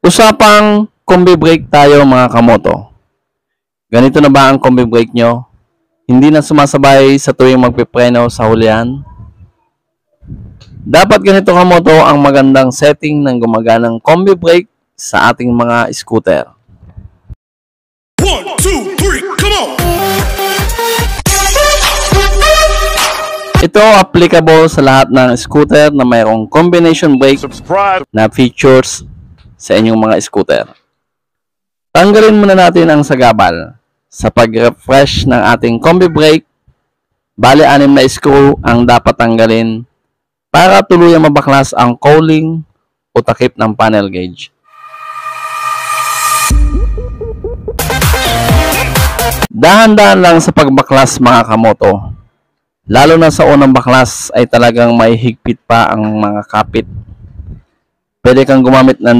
Usapang combi brake tayo mga kamoto. Ganito na ba ang combi brake nyo? Hindi na sumasabay sa tuwing magpipreno sa hulihan? Dapat ganito kamoto ang magandang setting ng gumaganang combi brake sa ating mga scooter. 1, 2, 3, come on! Ito applicable sa lahat ng scooter na mayroong combination brake na features sa inyong mga scooter. Tanggalin muna natin ang sagabal. Sa pag-refresh ng ating combi brake, bali 6 na screw ang dapat tanggalin para tuluyang mabaklas ang cowling o takip ng panel gauge. Dahan-dahan lang sa pagbaklas mga kamoto. Lalo na sa unang baklas ay talagang may higpit pa ang mga kapit. Pwede kang gumamit ng